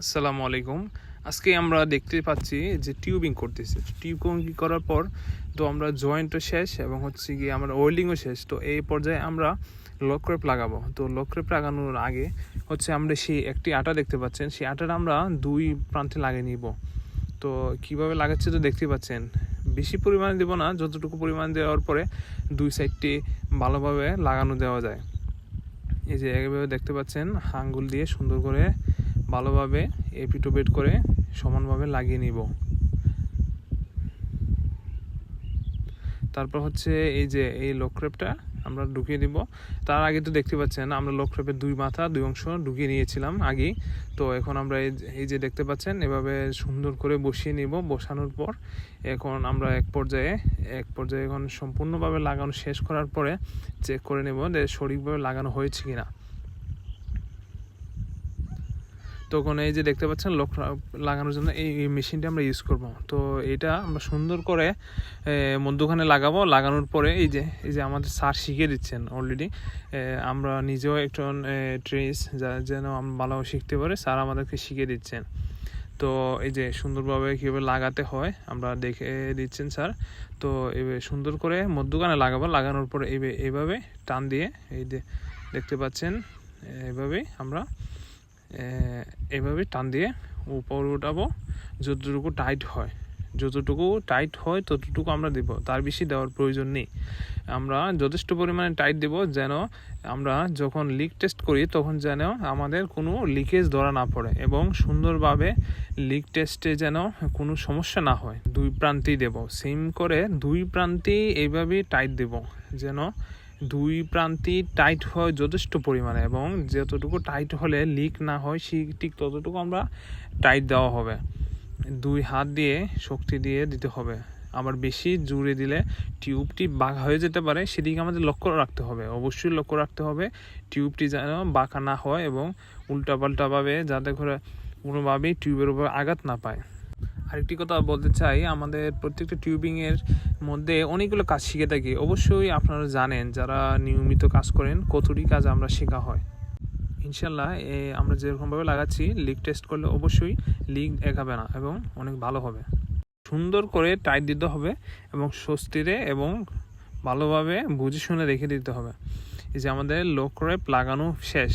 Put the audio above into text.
আসসালামু আলাইকুম। আজকে আমরা দেখতে পাচ্ছি যে টিউবিং করতেছে। টিউবিং করার পর তো আমরা জয়েন্টও শেষ এবং হচ্ছে গিয়ে আমরা ওয়েল্ডিংও শেষ। তো এই পর্যায়ে আমরা লক ক্রেপ লাগাবো। তো লক ক্রেপ লাগানোর আগে হচ্ছে আমরা সেই একটি আটা দেখতে পাচ্ছেন, সেই আটাটা আমরা দুই প্রান্তে লাগিয়ে নিব। তো কিভাবে লাগাচ্ছে তো দেখতে পাচ্ছেন। বেশি পরিমাণে দেবো না, যতটুকু পরিমাণ দেওয়ার পরে দুই সাইডটি ভালোভাবে লাগানো দেওয়া যায়। এই যে এইভাবে দেখতে পাচ্ছেন, আঙ্গুল দিয়ে সুন্দর করে ভালোভাবে এপিটোপিট করে সমানভাবে লাগিয়ে নিব। তারপর হচ্ছে এই যে এই লক ক্রেপটা আমরা ঢুকিয়ে দিব। তার আগে তো দেখতে পাচ্ছেন আমরা লক ক্রেপের দুই মাথা দুই অংশ ঢুকিয়ে নিয়েছিলাম আগেই। তো এখন আমরা এই যে দেখতে পাচ্ছেন এভাবে সুন্দর করে বসিয়ে নিব। বসানোর পর এখন আমরা এক পর্যায়ে এখন সম্পূর্ণভাবে লাগানো শেষ করার পরে চেক করে নেব যে সঠিকভাবে লাগানো হয়েছে কিনা। তখন এই যে দেখতে পাচ্ছেন লক লাগানোর জন্য এই মেশিনটা আমরা ইউজ করব। তো এটা আমরা সুন্দর করে মধ্যখানে লাগাবো। লাগানোর পরে এই যে আমাদের স্যার শিখিয়ে দিচ্ছেন অলরেডি। আমরা নিজেও একজন ট্রেস যেন আমরা ভালোভাবে শিখতে পারি, স্যার আমাদেরকে শিখিয়ে দিচ্ছেন। তো এই যে সুন্দরভাবে কীভাবে লাগাতে হয় আমরা দেখে দিচ্ছেন স্যার। তো এভাবে সুন্দর করে মধ্যখানে লাগাবো। লাগানোর পরে এইভাবে টান দিয়ে এই যে দেখতে পাচ্ছেন এইভাবেই আমরা এভাবে টান দিয়ে উপরে উঠাবো। যতটুকু টাইট হয় ততটুকু আমরা দেব, তার বেশি দেওয়ার প্রয়োজন নেই। আমরা যথেষ্ট পরিমাণে টাইট দেব যেন আমরা যখন লিক টেস্ট করি তখন যেন আমাদের কোনো লিকেজ ধরা না পড়ে এবং সুন্দরভাবে লিক টেস্টে যেন কোনো সমস্যা না হয়। দুই প্রান্তেই দেব, সেম করে দুই প্রান্তেই এইভাবেই টাইট দেব যেন দুই প্রান্তেই টাইট হয় যথেষ্ট পরিমাণে এবং যতটুকু টাইট হলে লিক না হয় ঠিক ততটুকু আমরা টাইট দেওয়া হবে। দুই হাত দিয়ে শক্তি দিয়ে দিতে হবে। আবার বেশি জোরে দিলে টিউবটি বাঁকা হয়ে যেতে পারে, সেদিকে আমাদের লক্ষ্য রাখতে হবে। অবশ্যই লক্ষ্য রাখতে হবে টিউবটি যেন বাঁকা না হয় এবং উল্টাপাল্টাভাবে যাতে করে কোনোভাবেই টিউবের উপর আঘাত না পায়। আরেকটি কথা বলতে চাই, আমাদের প্রত্যেকটা টিউবিংয়ের মধ্যে অনেকগুলো কাজ শিখে থাকি। অবশ্যই আপনারা জানেন যারা নিয়মিত কাজ করেন কতটি কাজ আমরা শেখা হয়। ইনশাল্লাহ আমরা যেরকমভাবে লাগাচ্ছি লিক টেস্ট করলে অবশ্যই লিক দেখাবে না এবং অনেক ভালো হবে। সুন্দর করে টাইট দিতে হবে এবং স্বস্তিতে এবং ভালোভাবে বুঝে শুনে রেখে দিতে হবে। এই যে আমাদের লক ক্রেপ লাগানো শেষ।